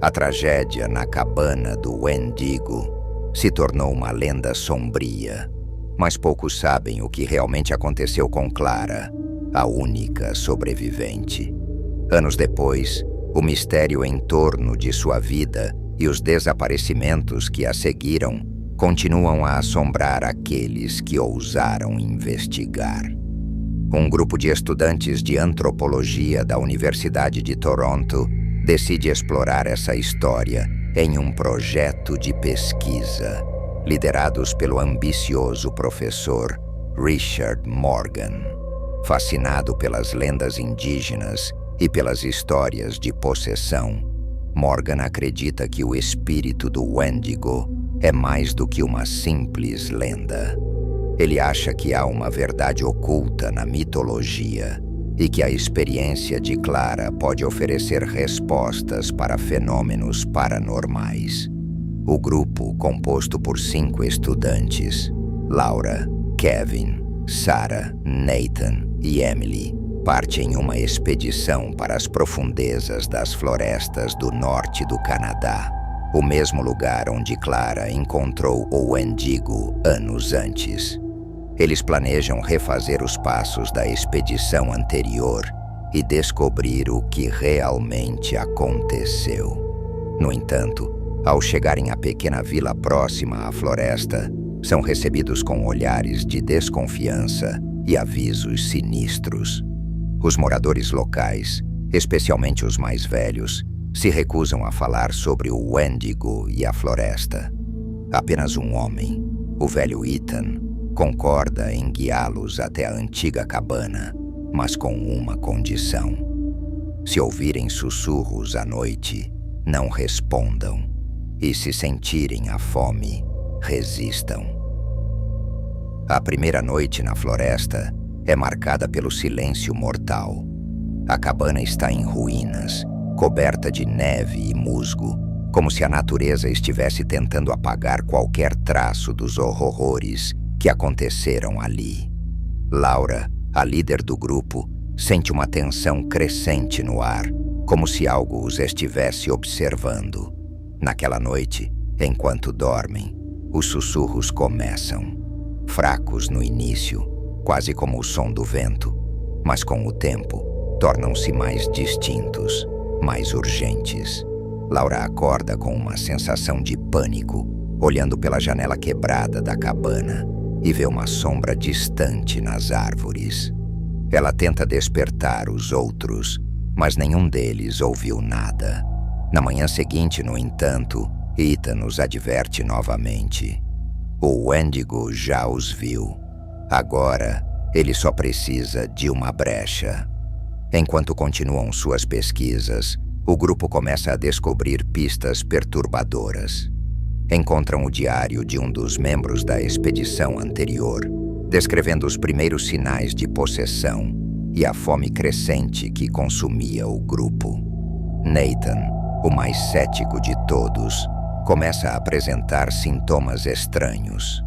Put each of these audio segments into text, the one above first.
A tragédia na cabana do Wendigo se tornou uma lenda sombria, mas poucos sabem o que realmente aconteceu com Clara, a única sobrevivente. Anos depois, o mistério em torno de sua vida e os desaparecimentos que a seguiram continuam a assombrar aqueles que ousaram investigar. Um grupo de estudantes de antropologia da Universidade de Toronto decide explorar essa história em um projeto de pesquisa, liderados pelo ambicioso professor Richard Morgan. Fascinado pelas lendas indígenas e pelas histórias de possessão, Morgan acredita que o espírito do Wendigo é mais do que uma simples lenda. Ele acha que há uma verdade oculta na mitologia e que a experiência de Clara pode oferecer respostas para fenômenos paranormais. O grupo, composto por 5 estudantes, Laura, Kevin, Sarah, Nathan e Emily, parte em uma expedição para as profundezas das florestas do norte do Canadá, o mesmo lugar onde Clara encontrou o Wendigo anos antes. Eles planejam refazer os passos da expedição anterior e descobrir o que realmente aconteceu. No entanto, ao chegarem à pequena vila próxima à floresta, são recebidos com olhares de desconfiança e avisos sinistros. Os moradores locais, especialmente os mais velhos, se recusam a falar sobre o Wendigo e a floresta. Apenas um homem, o velho Ethan, concorda em guiá-los até a antiga cabana, mas com uma condição. Se ouvirem sussurros à noite, não respondam, e se sentirem a fome, resistam. A primeira noite na floresta é marcada pelo silêncio mortal. A cabana está em ruínas, coberta de neve e musgo, como se a natureza estivesse tentando apagar qualquer traço dos horrores que aconteceram ali. Laura, a líder do grupo, sente uma tensão crescente no ar, como se algo os estivesse observando. Naquela noite, enquanto dormem, os sussurros começam, fracos no início, quase como o som do vento, mas com o tempo tornam-se mais distintos, mais urgentes. Laura acorda com uma sensação de pânico, olhando pela janela quebrada da cabana e vê uma sombra distante nas árvores. Ela tenta despertar os outros, mas nenhum deles ouviu nada. Na manhã seguinte, no entanto, Ethan os adverte novamente. O Wendigo já os viu. Agora, ele só precisa de uma brecha. Enquanto continuam suas pesquisas, o grupo começa a descobrir pistas perturbadoras. Encontram o diário de um dos membros da expedição anterior, descrevendo os primeiros sinais de possessão e a fome crescente que consumia o grupo. Nathan, o mais cético de todos, começa a apresentar sintomas estranhos.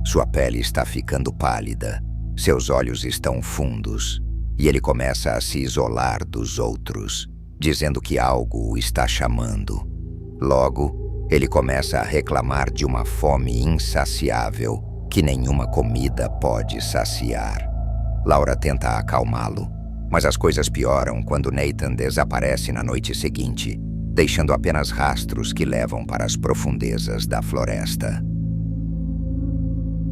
Sua pele está ficando pálida, seus olhos estão fundos, e ele começa a se isolar dos outros, dizendo que algo o está chamando. Logo, ele começa a reclamar de uma fome insaciável que nenhuma comida pode saciar. Laura tenta acalmá-lo, mas as coisas pioram quando Nathan desaparece na noite seguinte, deixando apenas rastros que levam para as profundezas da floresta.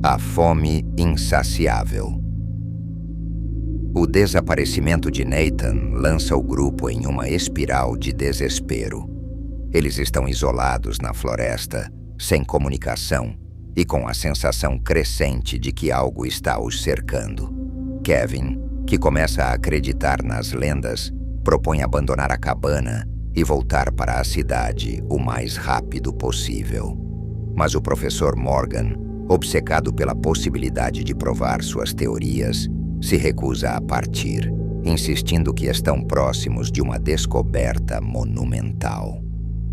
A fome insaciável. O desaparecimento de Nathan lança o grupo em uma espiral de desespero. Eles estão isolados na floresta, sem comunicação e com a sensação crescente de que algo está os cercando. Kevin, que começa a acreditar nas lendas, propõe abandonar a cabana e voltar para a cidade o mais rápido possível. Mas o professor Morgan, obcecado pela possibilidade de provar suas teorias, se recusa a partir, insistindo que estão próximos de uma descoberta monumental.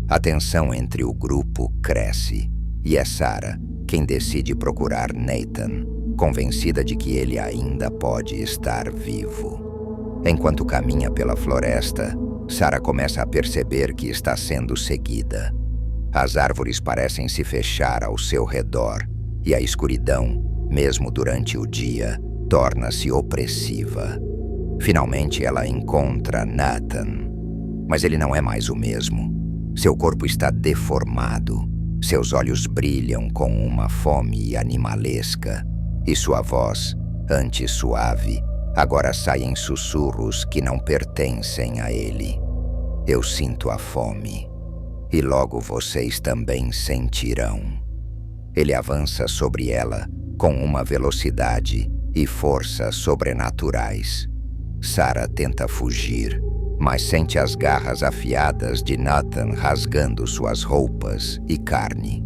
A tensão entre o grupo cresce, e é Sarah quem decide procurar Nathan, convencida de que ele ainda pode estar vivo. Enquanto caminha pela floresta, Sarah começa a perceber que está sendo seguida. As árvores parecem se fechar ao seu redor e a escuridão, mesmo durante o dia, torna-se opressiva. Finalmente ela encontra Nathan, mas ele não é mais o mesmo. Seu corpo está deformado, seus olhos brilham com uma fome animalesca e sua voz, antes suave, agora sai em sussurros que não pertencem a ele. Eu sinto a fome, e logo vocês também sentirão. Ele avança sobre ela com uma velocidade e força sobrenaturais. Sarah tenta fugir, mas sente as garras afiadas de Nathan rasgando suas roupas e carne.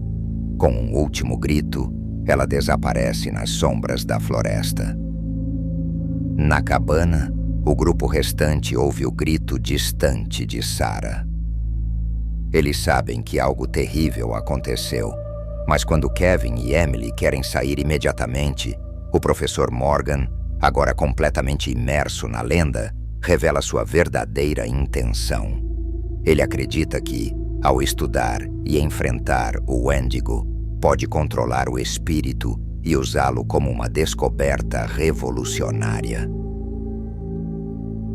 Com um último grito, ela desaparece nas sombras da floresta. Na cabana, o grupo restante ouve o grito distante de Sarah. Eles sabem que algo terrível aconteceu, mas quando Kevin e Emily querem sair imediatamente, o professor Morgan, agora completamente imerso na lenda, revela sua verdadeira intenção. Ele acredita que, ao estudar e enfrentar o Wendigo, pode controlar o espírito e usá-lo como uma descoberta revolucionária.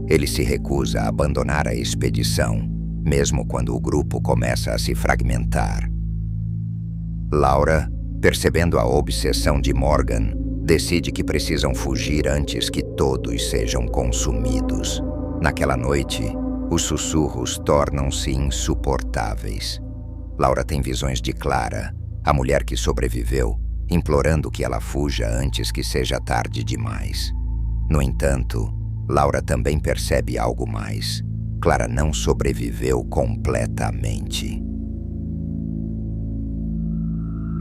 Ele se recusa a abandonar a expedição, mesmo quando o grupo começa a se fragmentar. Laura, percebendo a obsessão de Morgan, decide que precisam fugir antes que todos sejam consumidos. Naquela noite, os sussurros tornam-se insuportáveis. Laura tem visões de Clara, a mulher que sobreviveu, implorando que ela fuja antes que seja tarde demais. No entanto, Laura também percebe algo mais. Clara não sobreviveu completamente.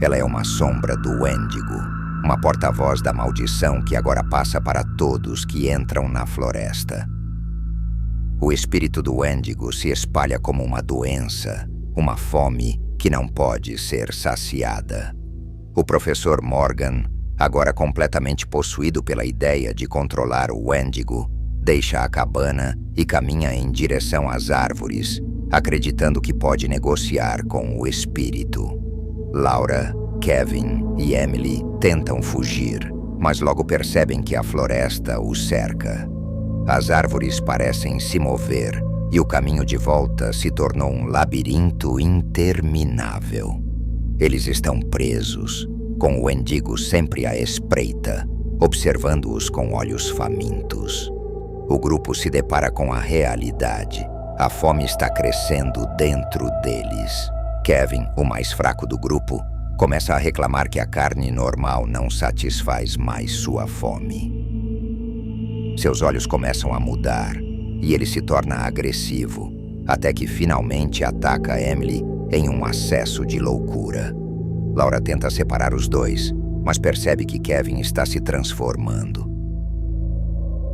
Ela é uma sombra do Wendigo, uma porta-voz da maldição que agora passa para todos que entram na floresta. O espírito do Wendigo se espalha como uma doença, uma fome que não pode ser saciada. O professor Morgan, agora completamente possuído pela ideia de controlar o Wendigo, deixa a cabana e caminha em direção às árvores, acreditando que pode negociar com o espírito. Laura, Kevin e Emily tentam fugir, mas logo percebem que a floresta os cerca. As árvores parecem se mover e o caminho de volta se tornou um labirinto interminável. Eles estão presos, com o Wendigo sempre à espreita, observando-os com olhos famintos. O grupo se depara com a realidade. A fome está crescendo dentro deles. Kevin, o mais fraco do grupo, começa a reclamar que a carne normal não satisfaz mais sua fome. Seus olhos começam a mudar e ele se torna agressivo, até que finalmente ataca Emily em um acesso de loucura. Laura tenta separar os dois, mas percebe que Kevin está se transformando.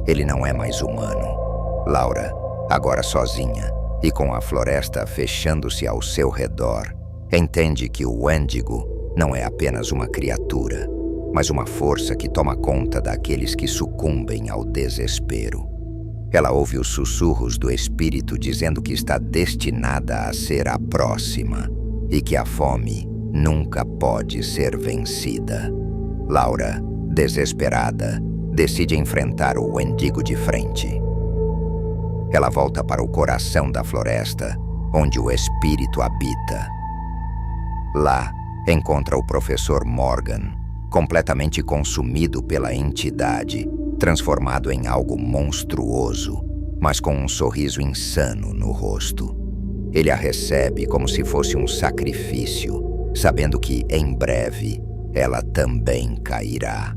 Ele não é mais humano. Laura, agora sozinha e com a floresta fechando-se ao seu redor, entende que o Wendigo não é apenas uma criatura, mas uma força que toma conta daqueles que sucumbem ao desespero. Ela ouve os sussurros do espírito dizendo que está destinada a ser a próxima e que a fome nunca pode ser vencida. Laura, desesperada, decide enfrentar o Wendigo de frente. Ela volta para o coração da floresta, onde o espírito habita. Lá, encontra o professor Morgan, completamente consumido pela entidade, transformado em algo monstruoso, mas com um sorriso insano no rosto. Ele a recebe como se fosse um sacrifício, sabendo que, em breve, ela também cairá.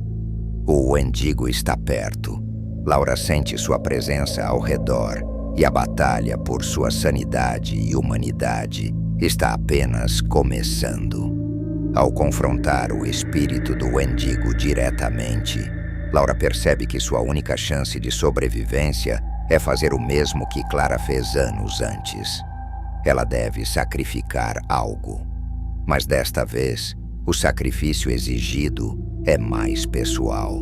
O Wendigo está perto. Laura sente sua presença ao redor e a batalha por sua sanidade e humanidade está apenas começando. Ao confrontar o espírito do Wendigo diretamente, Laura percebe que sua única chance de sobrevivência é fazer o mesmo que Clara fez anos antes. Ela deve sacrificar algo. Mas desta vez, o sacrifício exigido é mais pessoal.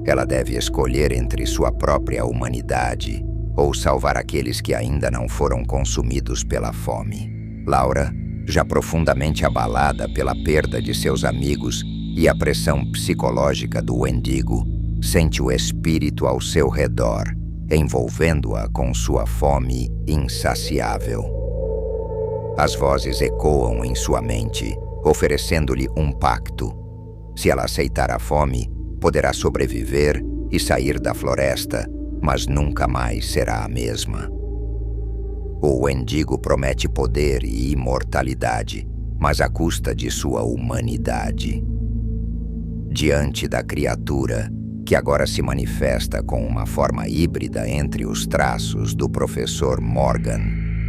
Ela deve escolher entre sua própria humanidade ou salvar aqueles que ainda não foram consumidos pela fome. Laura, já profundamente abalada pela perda de seus amigos e a pressão psicológica do Wendigo, sente o espírito ao seu redor, envolvendo-a com sua fome insaciável. As vozes ecoam em sua mente, oferecendo-lhe um pacto. Se ela aceitar a fome, poderá sobreviver e sair da floresta, mas nunca mais será a mesma. O Wendigo promete poder e imortalidade, mas à custa de sua humanidade. Diante da criatura, que agora se manifesta com uma forma híbrida entre os traços do professor Morgan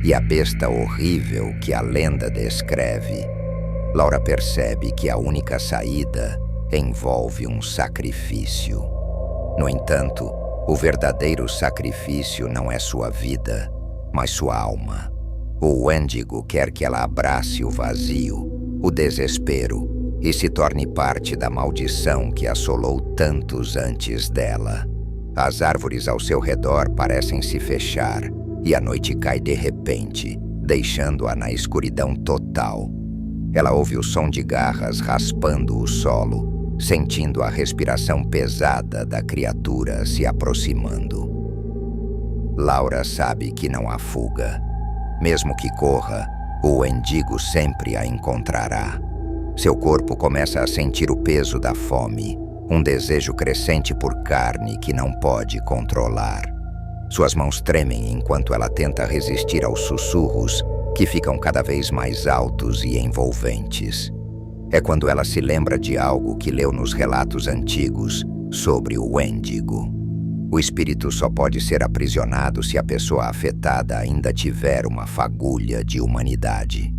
e a besta horrível que a lenda descreve, Laura percebe que a única saída envolve um sacrifício. No entanto, o verdadeiro sacrifício não é sua vida, mas sua alma. O Wendigo quer que ela abrace o vazio, o desespero, e se torne parte da maldição que assolou tantos antes dela. As árvores ao seu redor parecem se fechar, e a noite cai de repente, deixando-a na escuridão total. Ela ouve o som de garras raspando o solo, sentindo a respiração pesada da criatura se aproximando. Laura sabe que não há fuga. Mesmo que corra, o Wendigo sempre a encontrará. Seu corpo começa a sentir o peso da fome, um desejo crescente por carne que não pode controlar. Suas mãos tremem enquanto ela tenta resistir aos sussurros que ficam cada vez mais altos e envolventes. É quando ela se lembra de algo que leu nos relatos antigos sobre o Wendigo. O espírito só pode ser aprisionado se a pessoa afetada ainda tiver uma fagulha de humanidade.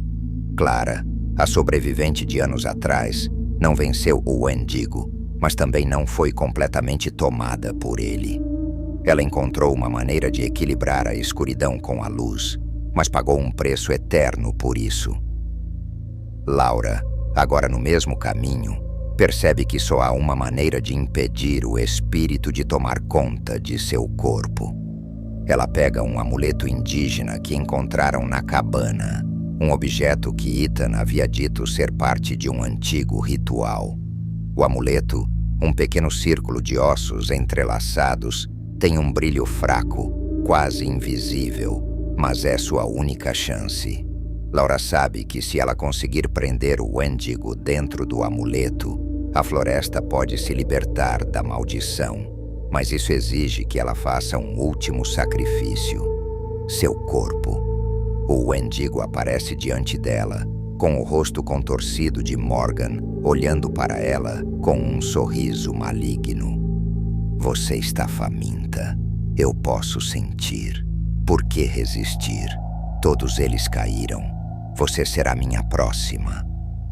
Clara, a sobrevivente de anos atrás, não venceu o Wendigo, mas também não foi completamente tomada por ele. Ela encontrou uma maneira de equilibrar a escuridão com a luz, mas pagou um preço eterno por isso. Laura, agora no mesmo caminho, percebe que só há uma maneira de impedir o espírito de tomar conta de seu corpo. Ela pega um amuleto indígena que encontraram na cabana, um objeto que Ethan havia dito ser parte de um antigo ritual. O amuleto, um pequeno círculo de ossos entrelaçados, tem um brilho fraco, quase invisível, mas é sua única chance. Laura sabe que se ela conseguir prender o Wendigo dentro do amuleto, a floresta pode se libertar da maldição, mas isso exige que ela faça um último sacrifício: seu corpo. O Wendigo aparece diante dela, com o rosto contorcido de Morgan, olhando para ela com um sorriso maligno. Você está faminta. Eu posso sentir. Por que resistir? Todos eles caíram. Você será minha próxima.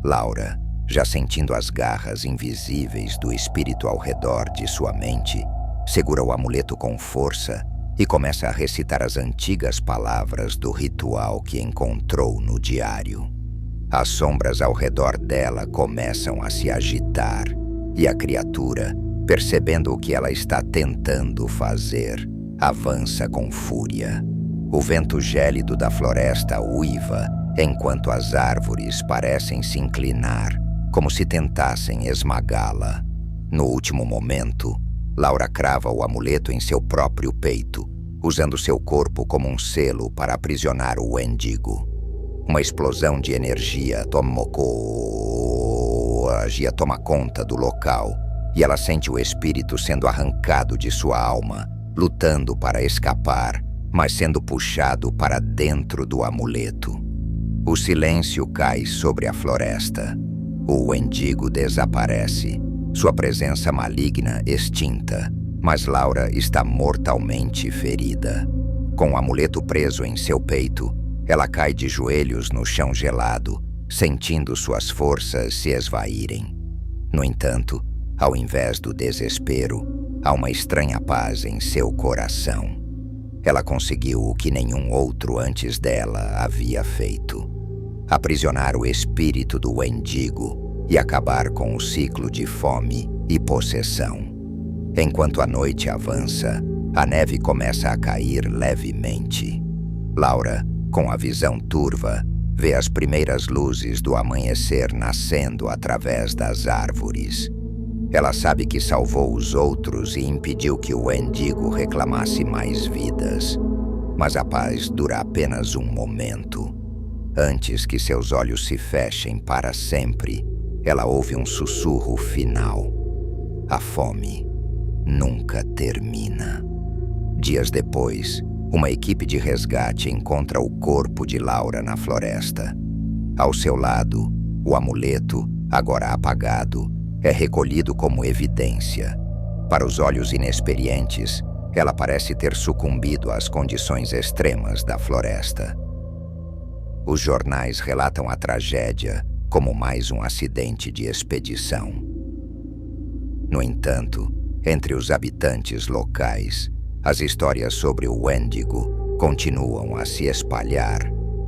Laura, já sentindo as garras invisíveis do espírito ao redor de sua mente, segura o amuleto com força e começa a recitar as antigas palavras do ritual que encontrou no diário. As sombras ao redor dela começam a se agitar e a criatura, percebendo o que ela está tentando fazer, avança com fúria. O vento gélido da floresta uiva enquanto as árvores parecem se inclinar, como se tentassem esmagá-la. No último momento, Laura crava o amuleto em seu próprio peito, usando seu corpo como um selo para aprisionar o Wendigo. Uma explosão de energia toma conta do local, e ela sente o espírito sendo arrancado de sua alma, lutando para escapar, mas sendo puxado para dentro do amuleto. O silêncio cai sobre a floresta. O Wendigo desaparece, sua presença maligna extinta, mas Laura está mortalmente ferida. Com o amuleto preso em seu peito, ela cai de joelhos no chão gelado, sentindo suas forças se esvaírem. No entanto, ao invés do desespero, há uma estranha paz em seu coração. Ela conseguiu o que nenhum outro antes dela havia feito: aprisionar o espírito do Wendigo e acabar com o ciclo de fome e possessão. Enquanto a noite avança, A neve começa a cair levemente. Laura, com a visão turva, vê as primeiras luzes do amanhecer nascendo através das árvores. Ela sabe que salvou os outros e impediu que o Wendigo reclamasse mais vidas. Mas a paz dura apenas um momento. Antes que seus olhos se fechem para sempre, ela ouve um sussurro final. A fome nunca termina. Dias depois, uma equipe de resgate encontra o corpo de Laura na floresta. Ao seu lado, o amuleto, agora apagado, é recolhido como evidência. Para os olhos inexperientes, ela parece ter sucumbido às condições extremas da floresta. Os jornais relatam a tragédia como mais um acidente de expedição. No entanto, entre os habitantes locais, as histórias sobre o Wendigo continuam a se espalhar,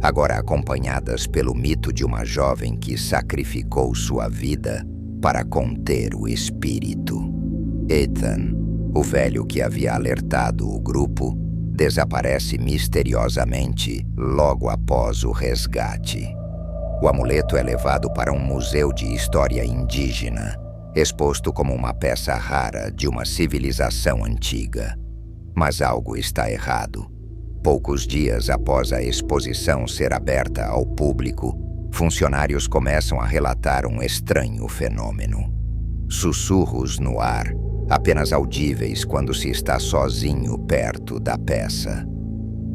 agora acompanhadas pelo mito de uma jovem que sacrificou sua vida para conter o espírito. Ethan, o velho que havia alertado o grupo, desaparece misteriosamente logo após o resgate. O amuleto é levado para um museu de história indígena, exposto como uma peça rara de uma civilização antiga. Mas algo está errado. Poucos dias após a exposição ser aberta ao público, funcionários começam a relatar um estranho fenômeno. Sussurros no ar, apenas audíveis quando se está sozinho perto da peça.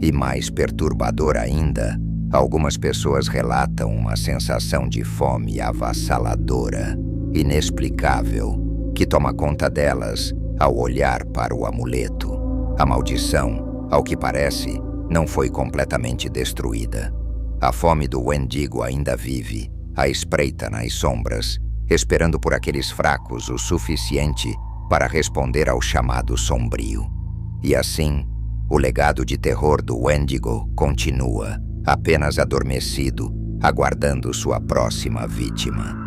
E mais perturbador ainda, algumas pessoas relatam uma sensação de fome avassaladora, inexplicável, que toma conta delas ao olhar para o amuleto. A maldição, ao que parece, não foi completamente destruída. A fome do Wendigo ainda vive, à espreita nas sombras, esperando por aqueles fracos o suficiente para responder ao chamado sombrio. E assim, o legado de terror do Wendigo continua, apenas adormecido, aguardando sua próxima vítima.